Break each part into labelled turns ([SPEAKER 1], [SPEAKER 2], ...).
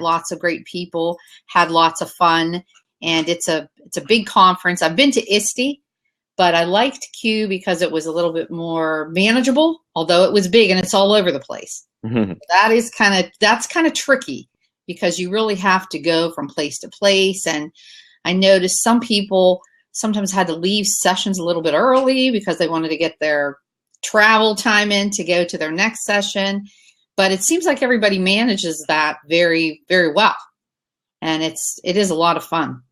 [SPEAKER 1] met lots of great people, had lots of fun, and it's a big conference. I've been to ISTE, but I liked CUE because it was a little bit more manageable, although it was big and it's all over the place. That's kind of tricky because you really have to go from place to place. And I noticed some people sometimes had to leave sessions a little bit early because they wanted to get their travel time in to go to their next session. But it seems like everybody manages that very, very well. And it is a lot of fun.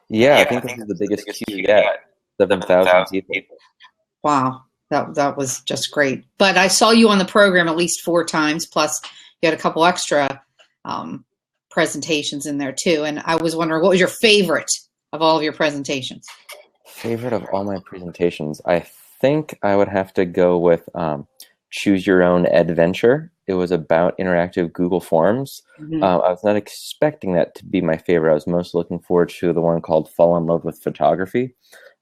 [SPEAKER 2] Yeah, I think this is the biggest CUE yet. 7,000 people.
[SPEAKER 1] Wow. That was just great. But I saw you on the program at least 4 times, plus you had a couple extra presentations in there too. And I was wondering, what was your favorite of all of your presentations?
[SPEAKER 2] Favorite of all my presentations? I think I would have to go with Choose Your Own Adventure. It was about interactive Google Forms.
[SPEAKER 1] Mm-hmm.
[SPEAKER 2] I was not expecting that to be my favorite. I was most looking forward to the one called Fall in Love with Photography.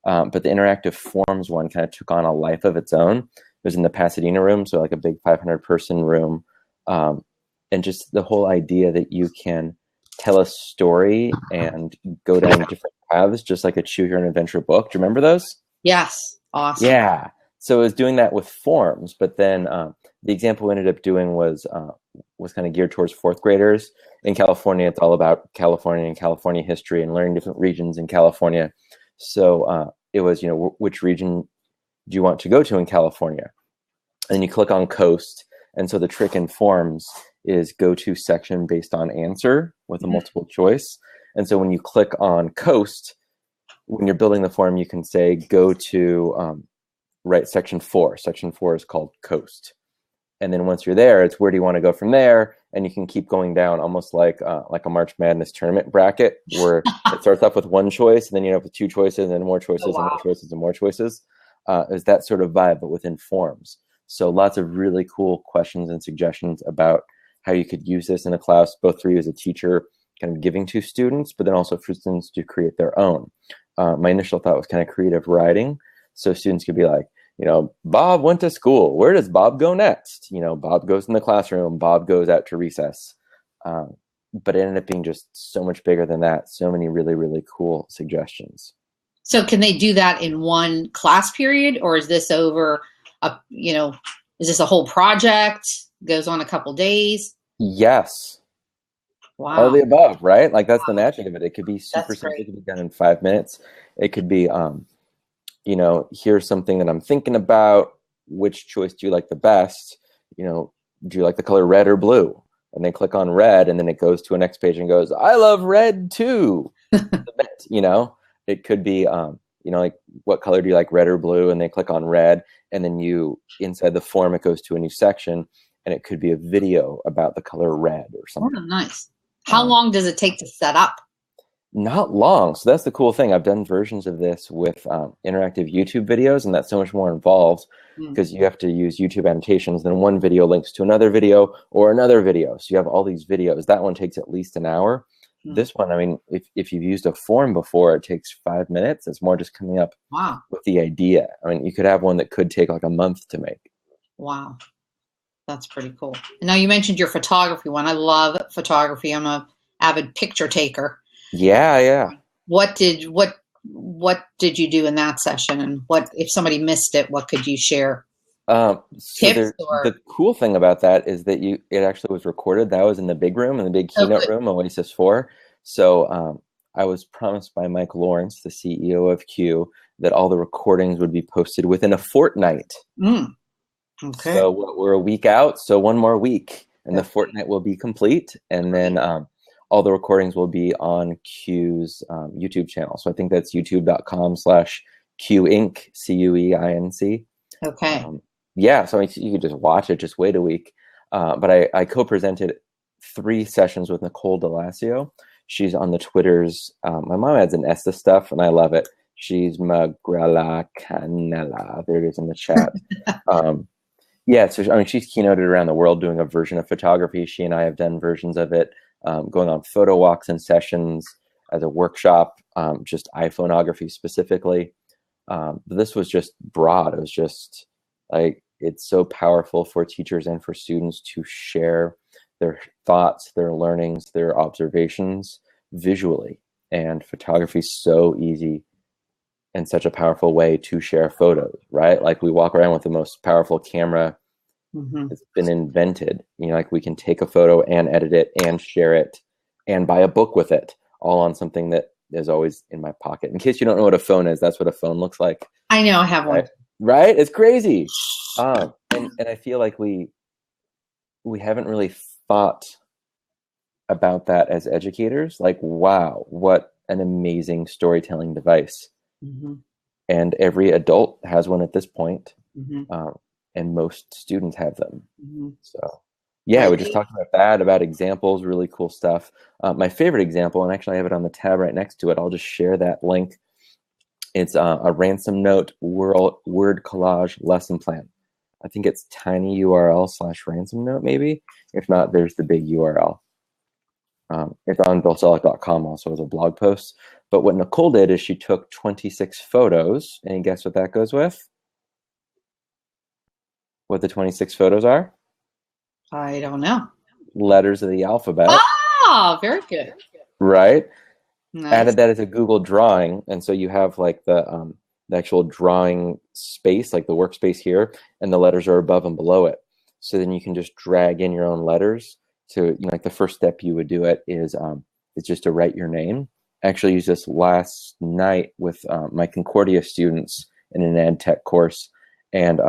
[SPEAKER 2] But the interactive forms one kind of took on a life of its own. It was in the Pasadena room, so like a big 500-person room. And just the whole idea that you can tell a story and go down different paths, just like a Choose Your Own Adventure book. Do you remember those?
[SPEAKER 1] Yes. Awesome.
[SPEAKER 2] Yeah. So it was doing that with forms, but then the example we ended up doing was kind of geared towards 4th graders. In California, it's all about California and California history and learning different regions in California. So it was, which region do you want to go to in California? And you click on coast. And so the trick in forms is go to section based on answer with a multiple choice. And so when you click on coast, when you're building the form, you can say, go to right section 4. Section 4 is called coast. And then once you're there, it's where do you want to go from there? And you can keep going down almost like a March Madness tournament bracket where it starts off with 1 choice and then you end up with 2 choices and then more choices and more choices and more choices. Is that sort of vibe, but within forms. So lots of really cool questions and suggestions about how you could use this in a class, both for you as a teacher, kind of giving to students, but then also for students to create their own. My initial thought was kind of creative writing. So students could be like, Bob went to school. Where does Bob go next? Bob goes in the classroom. Bob goes out to recess. But it ended up being just so much bigger than that. So many really, really cool suggestions.
[SPEAKER 1] So can they do that in one class period, or is this over is this a whole project? Goes on a couple days?
[SPEAKER 2] Yes.
[SPEAKER 1] Wow.
[SPEAKER 2] All the above, right? Like that's the magic of it. It could be super simple. It could be done in 5 minutes. It could be, here's something that I'm thinking about. Which choice do you like the best? Do you like the color red or blue? And they click on red, and then it goes to a next page and goes, I love red too. It could be, like what color do you like, red or blue? And they click on red, and then inside the form, it goes to a new section, and it could be a video about the color red or something.
[SPEAKER 1] Oh, nice. How long does it take to set up?
[SPEAKER 2] Not long. So that's the cool thing. I've done versions of this with interactive YouTube videos, and that's so much more involved because you have to use YouTube annotations. Then one video links to another video or another video. So you have all these videos. That one takes at least an hour. This one, I mean, if you've used a form before, it takes 5 minutes. It's more just coming up with the idea. I mean, you could have one that could take like a month to make.
[SPEAKER 1] Wow. That's pretty cool. And now you mentioned your photography one. I love photography. I'm a avid picture taker.
[SPEAKER 2] Yeah.
[SPEAKER 1] What did you do in that session? And what if somebody missed it? What could you share?
[SPEAKER 2] The cool thing about that is that it actually was recorded. That was in the big room, in the big keynote room, Oasis 4. So I was promised by Mike Lawrence, the CEO of CUE, that all the recordings would be posted within a fortnight.
[SPEAKER 1] Okay.
[SPEAKER 2] So we're a week out, so one more week, and the fortnight will be complete. And then all the recordings will be on CUE's YouTube channel. So I think that's youtube.com/CUEinc, CUEinc.
[SPEAKER 1] Okay.
[SPEAKER 2] So you could just watch it, just wait a week. But I co-presented 3 sessions with Nicole DeLassio. She's on the Twitters. My mom adds an S to stuff, and I love it. She's Magrela Canela. There it is in the chat. So she's keynoted around the world doing a version of photography. She and I have done versions of it, going on photo walks and sessions as a workshop, just iPhoneography specifically. But this was just broad. It was just like, it's so powerful for teachers and for students to share their thoughts, their learnings, their observations visually. And photography is so easy and such a powerful way to share photos, right? Like we walk around with the most powerful camera that's been invented. You know, like we can take a photo and edit it and share it and buy a book with it, all on something that is always in my pocket. In case you don't know what a phone is, that's what a phone looks like.
[SPEAKER 1] I know, I have one.
[SPEAKER 2] Right? It's crazy. And I feel like we haven't really thought about that as educators. Like, wow, what an amazing storytelling device. And every adult has one at this point. And most students have them. So yeah, we just talked about that, about examples, really cool stuff. My favorite example, and actually I have it on the tab right next to it, I'll just share that link. It's a ransom note word collage lesson plan. I think it's tinyurl/ransom note, maybe. If not, there's the big URL. It's on billselleck.com also as a blog post. But what Nicole did is she took 26 photos, and guess what that goes with? What the 26 photos are?
[SPEAKER 1] I don't know.
[SPEAKER 2] Letters of the alphabet.
[SPEAKER 1] Ah, very good.
[SPEAKER 2] Right?
[SPEAKER 1] Nice.
[SPEAKER 2] Added that as a Google drawing, and so you have like the actual drawing space, like the workspace here, and the letters are above and below it. So then you can just drag in your own letters. So, you know, like the first step you would do it is just to write your name. I actually used this last night with my Concordia students in an ed tech course, and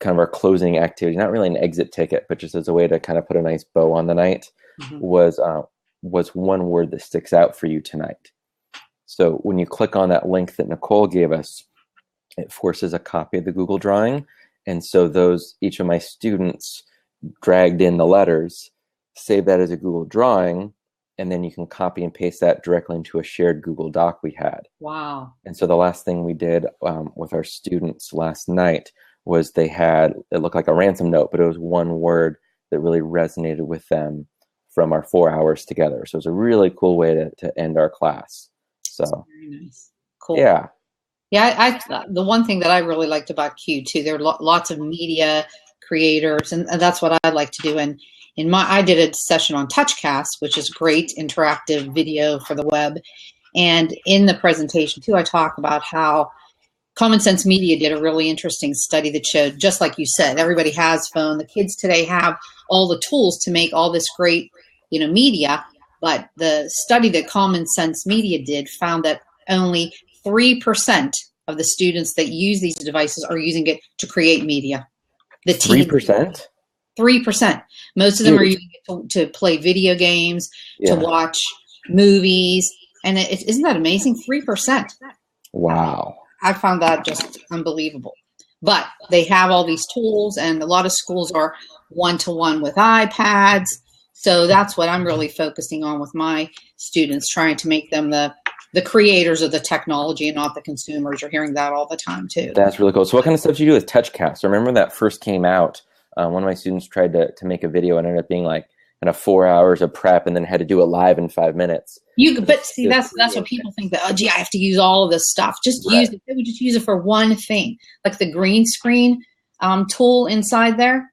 [SPEAKER 2] kind of our closing activity, not really an exit ticket, but just as a way to kind of put a nice bow on the night, was one word that sticks out for you tonight. So when you click on that link that Nicole gave us, it forces a copy of the Google drawing. And so each of my students dragged in the letters, save that as a Google drawing, and then you can copy and paste that directly into a shared Google Doc we had.
[SPEAKER 1] Wow. And
[SPEAKER 2] so the last thing we did with our students last night was it looked like a ransom note, but it was one word that really resonated with them from our 4 hours together. So it was a really cool way to end our class. So
[SPEAKER 1] very nice. Cool.
[SPEAKER 2] Yeah.
[SPEAKER 1] Yeah, the one thing that I really liked about CUE too, there are lots of media creators, and that's what I like to do. And I did a session on TouchCast, which is great interactive video for the web. And in the presentation too, I talk about how Common Sense Media did a really interesting study that showed, just like you said, everybody has phone. The kids today have all the tools to make all this great, media. But the study that Common Sense Media did found that only 3% of the students that use these devices are using it to create media. The
[SPEAKER 2] 3%?
[SPEAKER 1] 3%. Most of them are using it to play video games, to watch movies. And isn't that amazing? 3%.
[SPEAKER 2] Wow.
[SPEAKER 1] I found that just unbelievable. But they have all these tools, and a lot of schools are one-to-one with iPads. So that's what I'm really focusing on with my students, trying to make them the creators of the technology and not the consumers. You're hearing that all the time too.
[SPEAKER 2] That's really cool. So what kind of stuff do you do with TouchCast? I remember that first came out. One of my students tried to make a video and ended up being like kind of 4 hours of prep, and then had to do it live in 5 minutes.
[SPEAKER 1] But see, that's what people think, that, oh, gee, I have to use all of this stuff. Just use it. They would just use it for one thing, like the green screen tool inside there.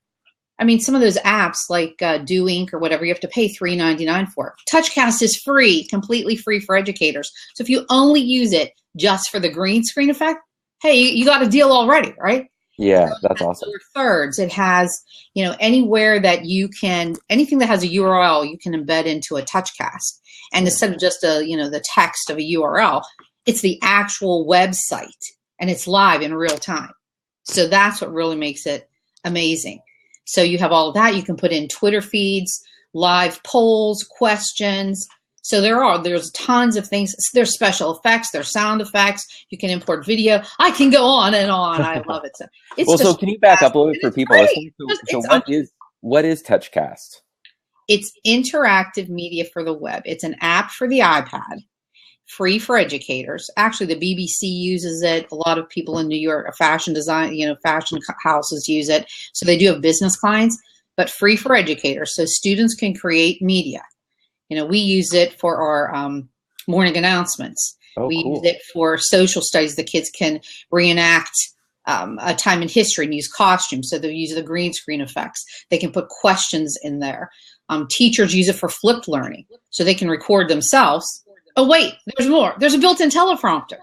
[SPEAKER 1] I mean, some of those apps like Do Ink or whatever, you have to pay $3.99 for. TouchCast is free, completely free for educators. So if you only use it just for the green screen effect, hey, you got a deal already, right?
[SPEAKER 2] Yeah, that's awesome.
[SPEAKER 1] Thirds, it has, anywhere that you can, anything that has a URL, you can embed into a TouchCast. And instead of just the text of a URL, it's the actual website, and it's live in real time. So that's what really makes it amazing. So you have all of that. You can put in Twitter feeds, live polls, questions. So there's tons of things. There's special effects, there's sound effects. You can import video. I can go on and on. I love it.
[SPEAKER 2] So can you back up a little bit for people listening? So what is TouchCast?
[SPEAKER 1] It's interactive media for the web. It's an app for the iPad, free for educators. Actually, the BBC uses it. A lot of people in New York, fashion design, fashion houses use it. So they do have business clients, but free for educators. So students can create media. We use it for our morning announcements. We use it for social studies. The kids can reenact a time in history and use costumes. So they'll use the green screen effects. They can put questions in there. Teachers use it for flipped learning. So they can record themselves. Oh, wait, there's more. There's a built-in teleprompter.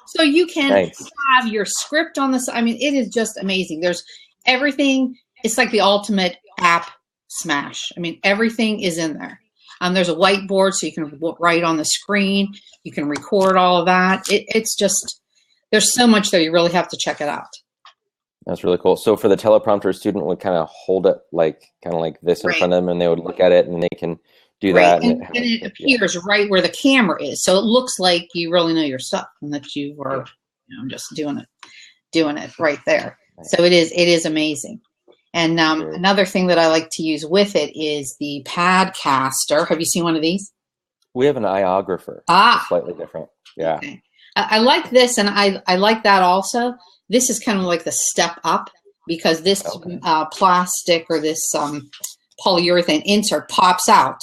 [SPEAKER 1] So you can have your script on this. I mean, it is just amazing. There's everything. It's like the ultimate app smash. I mean, everything is in there. There's a whiteboard so you can write on the screen. You can record all of that. It's just, there's so much there. You really have to check it out.
[SPEAKER 2] That's really cool. So for the teleprompter, a student would kind of hold it kind of like this in front of them, and they would look at it, and they can do that.
[SPEAKER 1] And it appears right where the camera is. So it looks like you really know your stuff and that you were just doing it right there. Right. So it is amazing. And another thing that I like to use with it is the Padcaster. Have you seen one of these?
[SPEAKER 2] We have an iographer. Slightly different. Yeah.
[SPEAKER 1] Okay. I like this, and I like that also. This is kind of like the step up, because this plastic or this polyurethane insert pops out.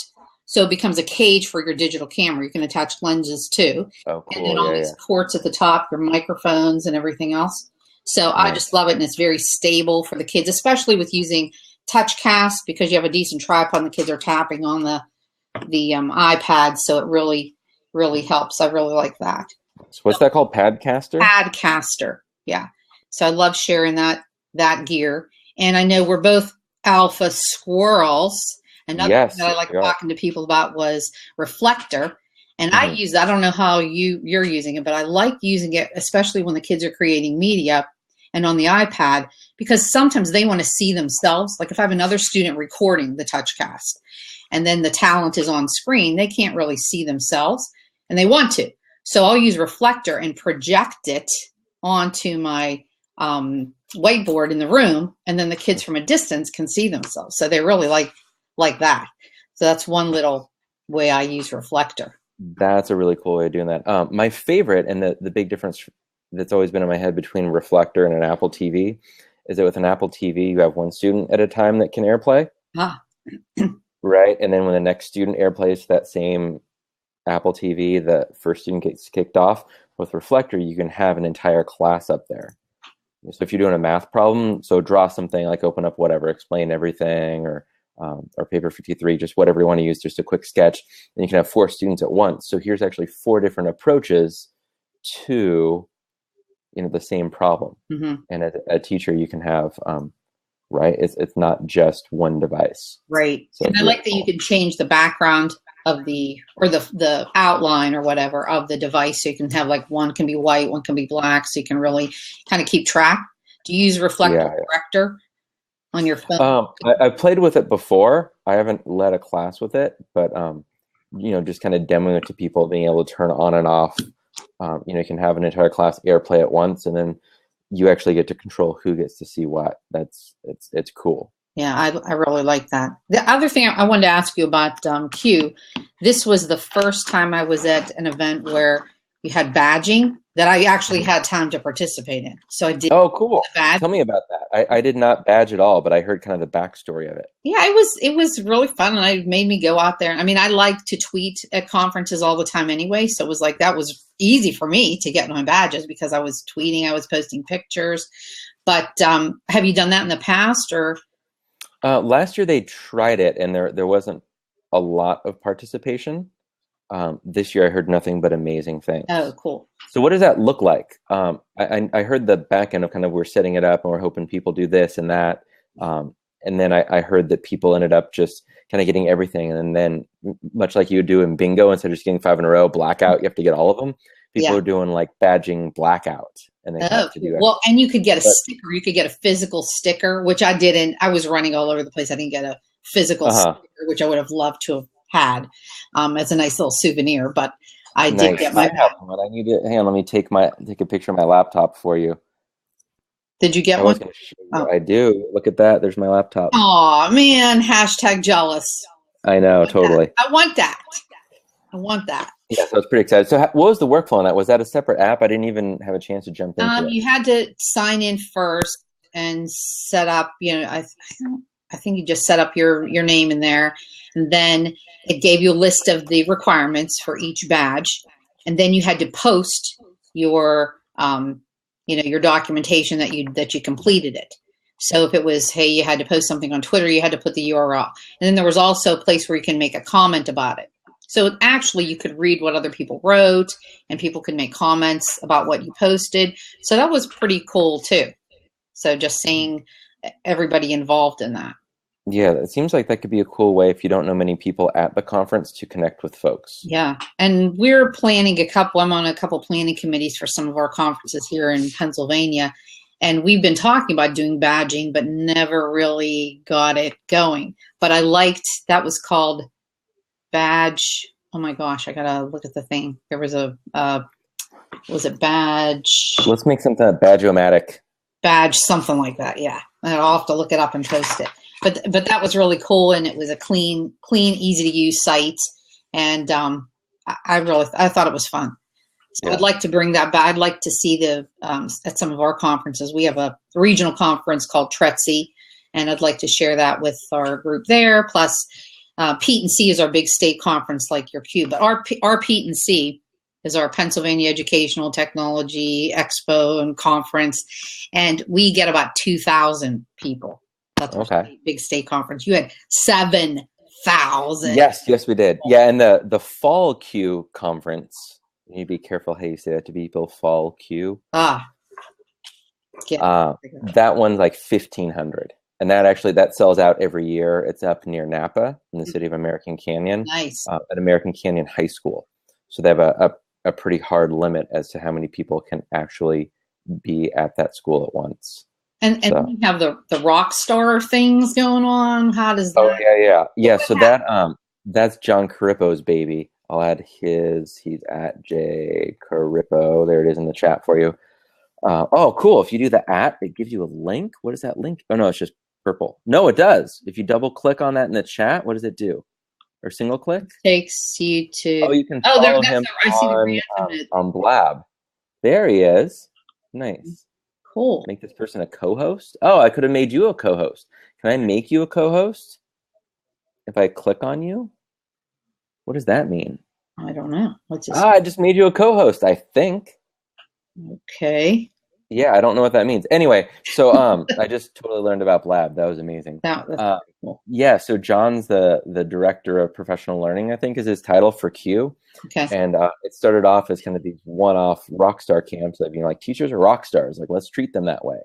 [SPEAKER 1] So it becomes a cage for your digital camera. You can attach lenses too.
[SPEAKER 2] Oh, cool.
[SPEAKER 1] And then all these ports at the top, your microphones and everything else. So I just love it, and it's very stable for the kids, especially with using TouchCast, because you have a decent tripod and the kids are tapping on the iPad. So it really, really helps. I really like that.
[SPEAKER 2] So what's that called? Padcaster?
[SPEAKER 1] Padcaster. Yeah. So I love sharing that gear. And I know we're both alpha squirrels. Another thing that I like talking to people about was Reflector. And I use that. I don't know how you're using it, but I like using it, especially when the kids are creating media and on the iPad, because sometimes they want to see themselves. Like if I have another student recording the TouchCast and then the talent is on screen, they can't really see themselves and they want to. So I'll use Reflector and project it onto my whiteboard in the room, and then the kids from a distance can see themselves. So they really like that. So that's one little way I use Reflector.
[SPEAKER 2] That's a really cool way of doing that. My favorite, and the big difference that's always been in my head between Reflector and an Apple TV, is that with an Apple TV, you have one student at a time that can AirPlay. Right? And then when the next student AirPlays to that same Apple TV, the first student gets kicked off. With Reflector, you can have an entire class up there. So if you're doing a math problem, so draw something like open up whatever, explain everything, or paper 53, just whatever you want to use, just a quick sketch, and you can have 4 students at once. So here's actually 4 different approaches to the same problem. And as a teacher, you can have right, it's not just one device.
[SPEAKER 1] Right. So and I like that you can change the background of the outline or whatever of the device, so you can have one can be white, one can be black, so you can really kind of keep track. Do you use Reflector Corrector on your phone?
[SPEAKER 2] I've played with it before. I haven't led a class with it, but just kind of demoing it to people, being able to turn on and off. You can have an entire class AirPlay at once, and then you actually get to control who gets to see what. It's cool.
[SPEAKER 1] Yeah, I really like that. The other thing I wanted to ask you about CUE, this was the first time I was at an event where you had badging that I actually had time to participate in. So I did.
[SPEAKER 2] Oh, cool. Tell me about that. I did not badge at all, but I heard kind of the backstory of it.
[SPEAKER 1] Yeah, it was really fun, and it made me go out there. I mean, I like to tweet at conferences all the time anyway, so it was that was easy for me to get my badges because I was tweeting, I was posting pictures. But have you done that in the past, or?
[SPEAKER 2] Last year they tried it, and there wasn't a lot of participation. This year I heard nothing but amazing things.
[SPEAKER 1] Oh, cool.
[SPEAKER 2] So what does that look like? I heard the back end of kind of we're setting it up and we're hoping people do this and that. And then I heard that people ended up just kind of getting everything. And then much like you would do in bingo, instead of just getting 5 in a row, blackout, you have to get all of them. People are doing badging blackout. And they have to do
[SPEAKER 1] well, and you could get a sticker. You could get a physical sticker, which I didn't. I was running all over the place. I didn't get a physical sticker, which I would have loved to have had as a nice little souvenir. But I did get my.
[SPEAKER 2] I need to hang on. Let me take a picture of my laptop for you.
[SPEAKER 1] Did you get one?
[SPEAKER 2] I do. Look at that. There's my laptop.
[SPEAKER 1] Oh man! #jealous.
[SPEAKER 2] I know, totally.
[SPEAKER 1] I want that.
[SPEAKER 2] Yeah, so I was pretty excited. So what was the workflow on that? Was that a separate app? I didn't even have a chance to jump into it.
[SPEAKER 1] You had to sign in first and set up, I think you just set up your name in there. And then it gave you a list of the requirements for each badge. And then you had to post your your documentation that you completed it. So if it was, hey, you had to post something on Twitter, you had to put the URL. And then there was also a place where you can make a comment about it. So actually you could read what other people wrote, and people could make comments about what you posted. So that was pretty cool too. So just seeing everybody involved in that.
[SPEAKER 2] Yeah, it seems like that could be a cool way if you don't know many people at the conference to connect with folks.
[SPEAKER 1] Yeah. And we're planning I'm on a couple planning committees for some of our conferences here in Pennsylvania. And we've been talking about doing badging, but never really got it going. But I liked, that was called Badge. Oh my gosh, I gotta look at the thing. There was was it Badge?
[SPEAKER 2] Let's make something a Badge-O-Matic.
[SPEAKER 1] Badge, something like that. Yeah. I'll have to look it up and post it. But that was really cool, and it was a clean, easy to use site, and I thought it was fun. So yeah. I'd like to bring that back. I'd like to see at some of our conferences. We have a regional conference called TRETSI, and I'd like to share that with our group there. Plus, P&C is our big state conference like your CUE, but our P&C is our Pennsylvania Educational Technology Expo and Conference, and we get about 2,000 people. That's okay. Big state conference. You had 7,000.
[SPEAKER 2] Yes, we did. Yeah, and the fall CUE conference. You need to be careful how you say that to people. Fall CUE. That one's like 1,500, and that sells out every year. It's up near Napa in the city of American Canyon.
[SPEAKER 1] Nice.
[SPEAKER 2] At American Canyon High School. So they have a pretty hard limit as to how many people can actually be at that school at once.
[SPEAKER 1] And we have the rock star things going on. How does that?
[SPEAKER 2] Oh yeah. So that's John Carippo's baby. I'll add he's at J Carippo. There it is in the chat for you. Oh, cool. If you do the it gives you a link. What is that link? Oh no, it's just purple. No, it does. If you double click on that in the chat, what does it do? Or single click?
[SPEAKER 1] Takes you to.
[SPEAKER 2] Oh, you can follow him on Blab. There he is. Nice.
[SPEAKER 1] Cool.
[SPEAKER 2] Make this person a co-host. Oh, I could have made you a co-host. Can I make you a co-host if I click on you? What does that mean?
[SPEAKER 1] I don't know. What's this?
[SPEAKER 2] I just made you a co-host, I think.
[SPEAKER 1] Okay.
[SPEAKER 2] Yeah, I don't know what that means. Anyway, so I just totally learned about Blab. That was amazing.
[SPEAKER 1] That's cool.
[SPEAKER 2] Yeah, so John's the director of professional learning, I think is his title for CUE.
[SPEAKER 1] Okay.
[SPEAKER 2] And it started off as kind of these one-off rock star camps that being like, teachers are rock stars. Like, let's treat them that way.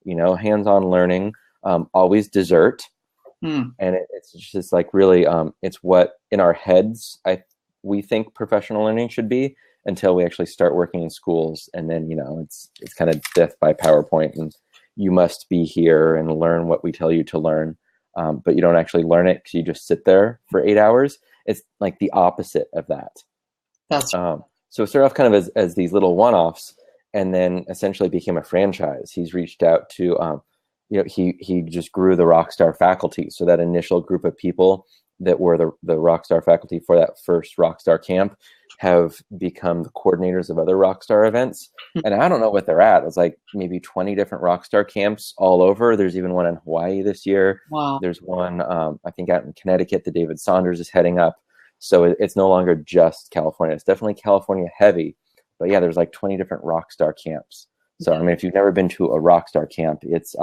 [SPEAKER 2] Hands-on learning, always dessert. And it's just like really, it's what in our heads we think professional learning should be until we actually start working in schools. And then, it's kind of death by PowerPoint, and you must be here and learn what we tell you to learn. But you don't actually learn it because you just sit there for 8 hours. It's like the opposite of that.
[SPEAKER 1] That's
[SPEAKER 2] so it started off kind of as these little one-offs, and then essentially became a franchise. He's reached out to, he just grew the Rockstar faculty. So that initial group of people that were the Rockstar faculty for that first Rockstar camp have become the coordinators of other Rockstar events. And I don't know what they're at. It's like maybe 20 different Rockstar camps all over. There's even one in Hawaii this year.
[SPEAKER 1] Wow.
[SPEAKER 2] There's one, I think out in Connecticut that David Saunders is heading up. So it's no longer just California. It's definitely California heavy. But yeah, there's like 20 different Rockstar camps. So, I mean, if you've never been to a Rockstar camp, it's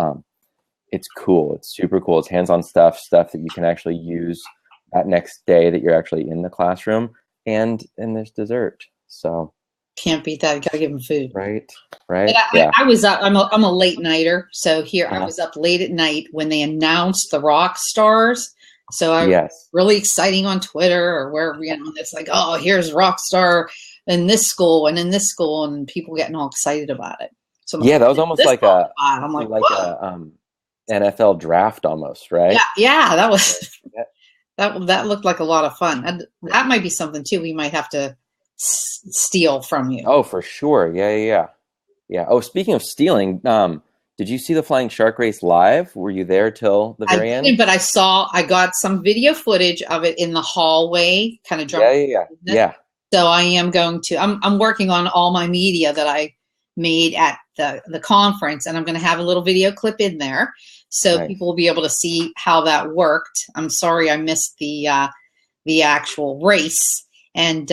[SPEAKER 2] cool. It's super cool. It's hands-on stuff that you can actually use that next day that you're actually in the classroom. And there's dessert. So
[SPEAKER 1] can't beat that. You gotta give them food.
[SPEAKER 2] Right.
[SPEAKER 1] I was up. I'm a late nighter. So here I was up late at night when they announced the rock stars. So I was really exciting on Twitter or wherever, it's like, oh, here's Rockstar in this school and in this school, and people getting all excited about it. So
[SPEAKER 2] that was almost like a NFL draft almost, right?
[SPEAKER 1] Yeah, that was that looked like a lot of fun. That might be something too we might have to steal from you.
[SPEAKER 2] Oh, for sure. Yeah. Oh, speaking of stealing, did you see the Flying Shark Race live? Were you there till the very end?
[SPEAKER 1] But I got some video footage of it in the hallway, kind of
[SPEAKER 2] Yeah.
[SPEAKER 1] So I am going to, I'm working on all my media that I made at the conference, and I'm going to have a little video clip in there. So people will be able to see how that worked. I'm sorry I missed the actual race. And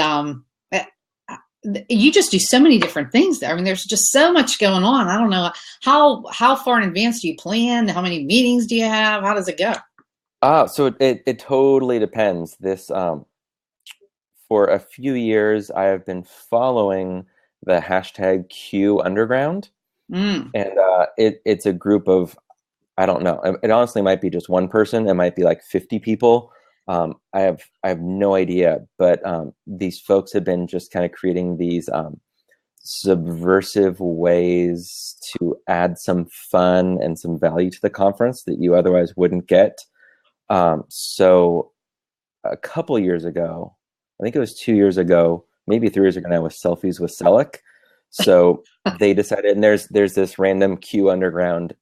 [SPEAKER 1] you just do so many different things there. I mean, there's just so much going on. I don't know how far in advance do you plan? How many meetings do you have? How does it go?
[SPEAKER 2] So it totally depends. This for a few years, I have been following the hashtag Q Underground,
[SPEAKER 1] Mm.
[SPEAKER 2] and it's a group of, I don't know. It honestly might be just one person. It might be like 50 people. I have no idea. But these folks have been just kind of creating these subversive ways to add some fun and some value to the conference that you otherwise wouldn't get. So a couple years ago, I think it was 2 years ago, maybe 3 years ago now, with Selfies with Selleck. So they decided, and there's this random Q Underground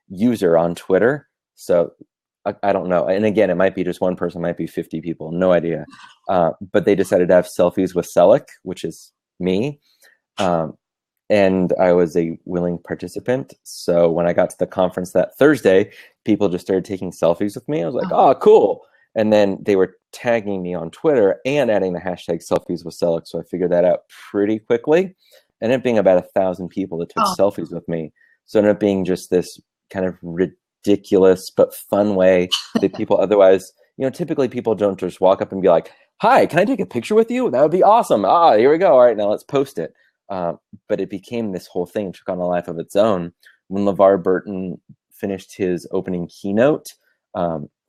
[SPEAKER 2] user on Twitter. So I don't know. And again, it might be just one person, might be 50 people, no idea. But they decided to have Selfies with Selleck, which is me. And I was a willing participant. So when I got to the conference that Thursday, people just started taking selfies with me. I was like, oh, cool. And then they were tagging me on Twitter and adding the hashtag selfies with Selleck. So I figured that out pretty quickly. Ended up being about 1,000 people that took selfies with me. So it ended up being just this kind of ridiculous but fun way that people otherwise, typically people don't just walk up and be like, hi, can I take a picture with you? That would be awesome. Here we go. All right, now let's post it. But it became this whole thing, took on a life of its own. When LeVar Burton finished his opening keynote,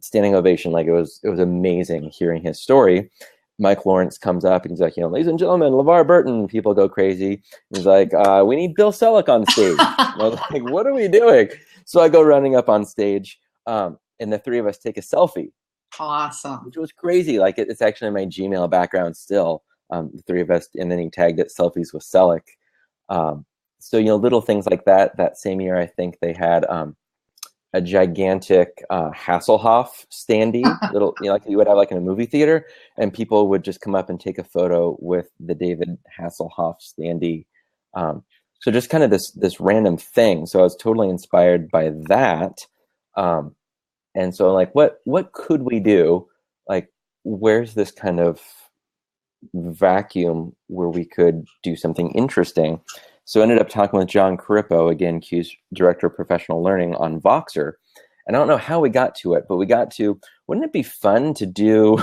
[SPEAKER 2] standing ovation, like it was amazing hearing his story. Mike Lawrence comes up and he's like, ladies and gentlemen, LeVar Burton. People go crazy. He's like, we need Bill Selleck on stage. And I was like, what are we doing? So I go running up on stage, and the three of us take a selfie.
[SPEAKER 1] Awesome.
[SPEAKER 2] Which was crazy. Like it's actually in my Gmail background still. The three of us, and then he tagged it Selfies with Selleck. So, little things like that. That same year, I think they had a gigantic Hasselhoff standee, little, like you would have like in a movie theater, and people would just come up and take a photo with the David Hasselhoff standee. So just kind of this random thing. So I was totally inspired by that. And so like, what could we do? Like, where's this kind of vacuum where we could do something interesting? So I ended up talking with John Carippo, again, CUE's Director of Professional Learning, on Voxer. And I don't know how we got to it, but we got to, wouldn't it be fun to do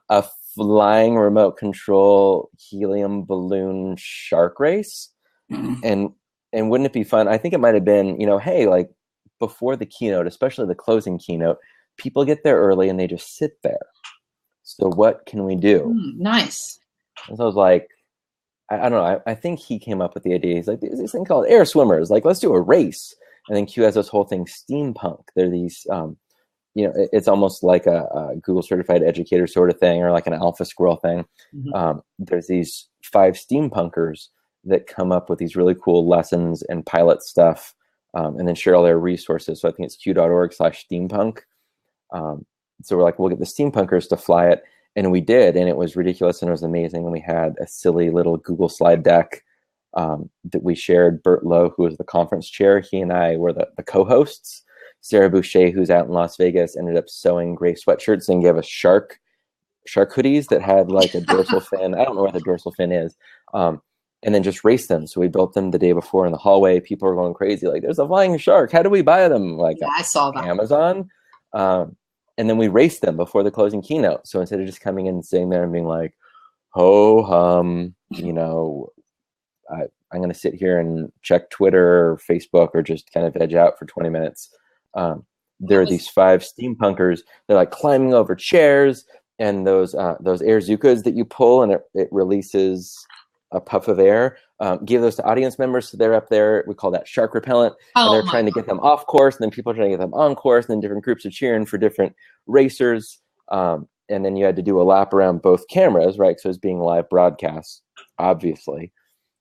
[SPEAKER 2] a flying remote control helium balloon shark race? And wouldn't it be fun? I think it might have been, hey, like before the keynote, especially the closing keynote, people get there early and they just sit there. So what can we do?
[SPEAKER 1] Nice.
[SPEAKER 2] And so I was like, I don't know. I think he came up with the idea. He's like, there's this thing called air swimmers. Like, let's do a race. And then CUE has this whole thing, steampunk. They're these, it's almost like a Google certified educator sort of thing, or like an alpha squirrel thing. Mm-hmm. There's these 5 steampunkers that come up with these really cool lessons and pilot stuff, and then share all their resources. So I think it's CUE.org/steampunk. So we're like, we'll get the steampunkers to fly it. And we did, and it was ridiculous, and it was amazing. And we had a silly little Google slide deck that we shared. Bert Lowe, who was the conference chair, he and I were the co-hosts. Sarah Boucher, who's out in Las Vegas, ended up sewing gray sweatshirts and gave us shark hoodies that had like a dorsal fin. I don't know where the dorsal fin is. And then just raced them. So we built them the day before in the hallway. People were going crazy, like, there's a flying shark. How do we buy them? Like,
[SPEAKER 1] yeah, I saw that.
[SPEAKER 2] Amazon. And then we raced them before the closing keynote. So instead of just coming in and sitting there and being like, ho hum, I'm going to sit here and check Twitter or Facebook or just kind of veg out for 20 minutes. There are these 5 steampunkers. They're like climbing over chairs, and those air zukas that you pull and it releases a puff of air. Give those to audience members, so they're up there. We call that shark repellent. And they're trying to get them off course, and then people are trying to get them on course, and then different groups are cheering for different racers. And then you had to do a lap around both cameras, right? So it's being live broadcast, obviously.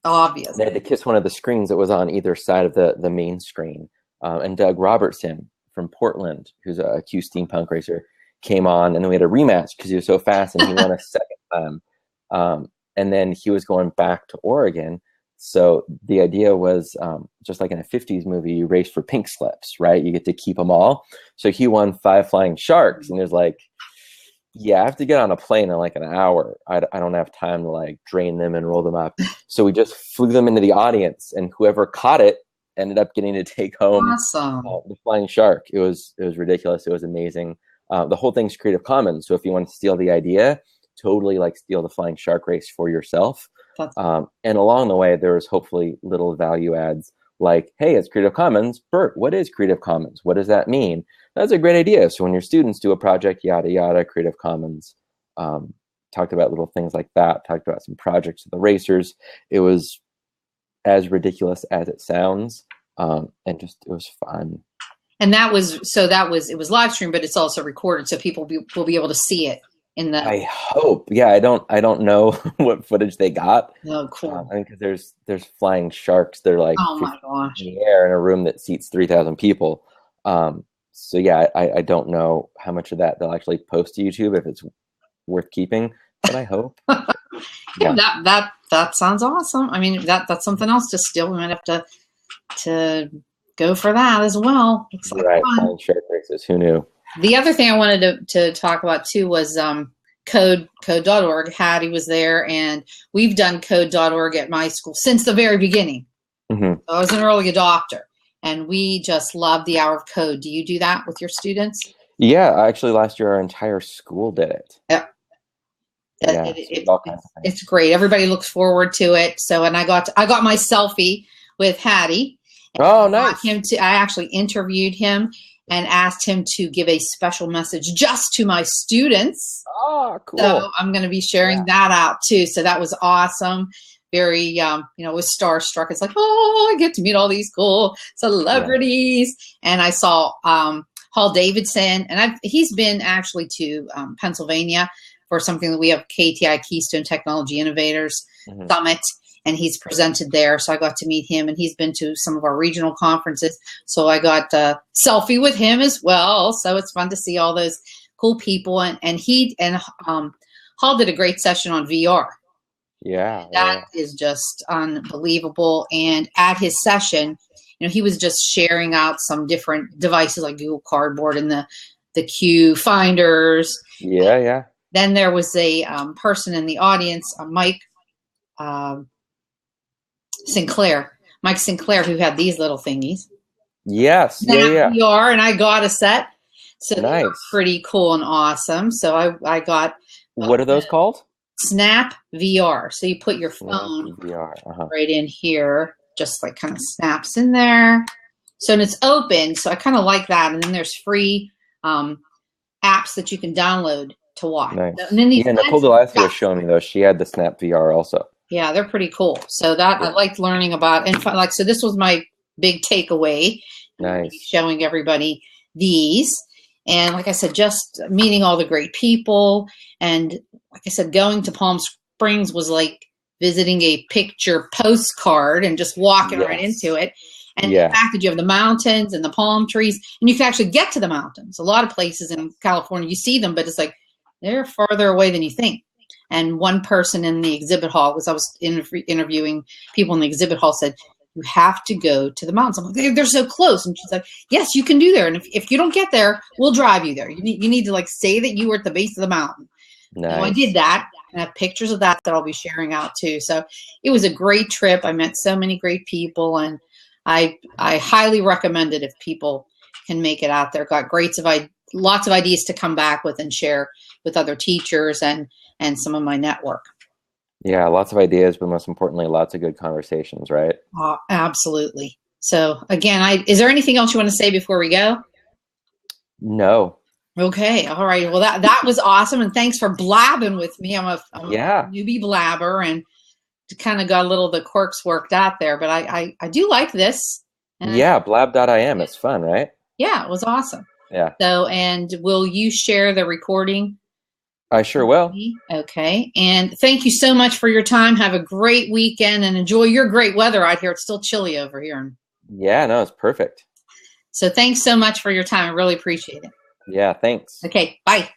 [SPEAKER 2] They had to kiss one of the screens that was on either side of the main screen. And Doug Robertson from Portland, who's a CUE steampunk racer, came on, and then we had a rematch because he was so fast, and he won a second time. And then he was going back to Oregon. So the idea was, just like in a 50s movie, you race for pink slips, right? You get to keep them all. So he won 5 flying sharks. And there's like, Yeah, I have to get on a plane in like an hour. I don't have time to like drain them and roll them up. So we just flew them into the audience, and whoever caught it ended up getting to take home
[SPEAKER 1] Awesome.
[SPEAKER 2] the flying shark. It was ridiculous. It was amazing. The whole thing's Creative Commons. So if you want to steal the idea, totally like steal the flying shark race for yourself.
[SPEAKER 1] That's
[SPEAKER 2] And along the way, there was hopefully little value adds like, hey, it's Creative Commons. Bert, what is Creative Commons? What does that mean? That's a great idea. So when your students do a project, yada, yada, Creative Commons, talked about little things like that, talked about some projects with the racers. It was as ridiculous as it sounds. And just, it was fun.
[SPEAKER 1] And it was live stream, but it's also recorded, so people will be able to see it in the.
[SPEAKER 2] I hope. Yeah, I don't know what footage they got.
[SPEAKER 1] Oh, cool.
[SPEAKER 2] I think there's flying sharks. They're like
[SPEAKER 1] Oh my gosh.
[SPEAKER 2] in the air in a room that seats 3,000 people. So yeah, I don't know how much of that they'll actually post to YouTube if it's worth keeping, but I hope.
[SPEAKER 1] Yeah, that sounds awesome. I mean, that's something else to steal. We might have to go for that as well. Looks like
[SPEAKER 2] Right,
[SPEAKER 1] fun.
[SPEAKER 2] flying shark races. Who knew?
[SPEAKER 1] The other thing I wanted to talk about too was code.org. Hattie was there, and we've done code.org at my school since the very beginning.
[SPEAKER 2] Mm-hmm.
[SPEAKER 1] So I was an early adopter, and we just love the Hour of Code. Do you do that with your students?
[SPEAKER 2] Yeah, actually last year our entire school did it.
[SPEAKER 1] Yeah.
[SPEAKER 2] Yeah,
[SPEAKER 1] It's great. Everybody looks forward to it. So, and I got my selfie with Hattie.
[SPEAKER 2] Oh, nice.
[SPEAKER 1] I actually interviewed him and asked him to give a special message just to my students.
[SPEAKER 2] Oh, cool.
[SPEAKER 1] So I'm going to be sharing that out too. So that was awesome. Very, was starstruck. It's like, oh, I get to meet all these cool celebrities. Yeah. And I saw Hall Davidson, and he's been actually to Pennsylvania for something that we have, KTI, Keystone Technology Innovators Summit, and he's presented there. So I got to meet him, and he's been to some of our regional conferences. So I got a selfie with him as well. So it's fun to see all those cool people. And Hall did a great session on VR.
[SPEAKER 2] Yeah.
[SPEAKER 1] That is just unbelievable. And at his session, he was just sharing out some different devices like Google Cardboard and the CUE finders.
[SPEAKER 2] Yeah.
[SPEAKER 1] Then there was a person in the audience, Mike Sinclair, who had these little thingies.
[SPEAKER 2] Yes. Yeah.
[SPEAKER 1] VR, and I got a set. So
[SPEAKER 2] nice.
[SPEAKER 1] They were pretty cool and awesome. So I got.
[SPEAKER 2] What are those called?
[SPEAKER 1] Snap VR. So you put your phone right in here, just like kind of snaps in there. So and it's open. So I kind of like that. And then there's free apps that you can download to watch.
[SPEAKER 2] Nice.
[SPEAKER 1] And then
[SPEAKER 2] Nicole Delathea was showing me those. She had the Snap VR also. Yeah,
[SPEAKER 1] they're pretty cool. So that I liked learning about. And so this was my big takeaway.
[SPEAKER 2] Nice.
[SPEAKER 1] Showing everybody these. And like I said, just meeting all the great people. And like I said, going to Palm Springs was like visiting a picture postcard and just walking right into it. And the fact that you have the mountains and the palm trees, and you can actually get to the mountains. A lot of places in California, you see them, but it's like they're farther away than you think. And one person in the exhibit hall, because I was interviewing people in the exhibit hall, said, you have to go to the mountains. I'm like, they're so close. And she's like, yes, you can do there. And if you don't get there, we'll drive you there. You need to like say that you were at the base of the mountain.
[SPEAKER 2] Nice.
[SPEAKER 1] So I did that, and I have pictures of that I'll be sharing out too. So it was a great trip. I met so many great people, and I highly recommend it if people can make it out there. Got lots of ideas to come back with and share with other teachers and some of my network.
[SPEAKER 2] Yeah, lots of ideas, but most importantly, lots of good conversations, right?
[SPEAKER 1] Absolutely. So again, is there anything else you want to say before we go?
[SPEAKER 2] No.
[SPEAKER 1] Okay. All right. Well, that was awesome. And thanks for blabbing with me. I'm a newbie blabber, and kind of got a little of the quirks worked out there, but I do like this. And
[SPEAKER 2] blab.im. It's fun, right?
[SPEAKER 1] Yeah, it was awesome.
[SPEAKER 2] Yeah.
[SPEAKER 1] So, and will you share the recording?
[SPEAKER 2] I sure will.
[SPEAKER 1] Okay. And thank you so much for your time. Have a great weekend and enjoy your great weather out here. It's still chilly over here.
[SPEAKER 2] Yeah, no, it's perfect.
[SPEAKER 1] So thanks so much for your time. I really appreciate it.
[SPEAKER 2] Yeah, thanks.
[SPEAKER 1] Okay. Bye.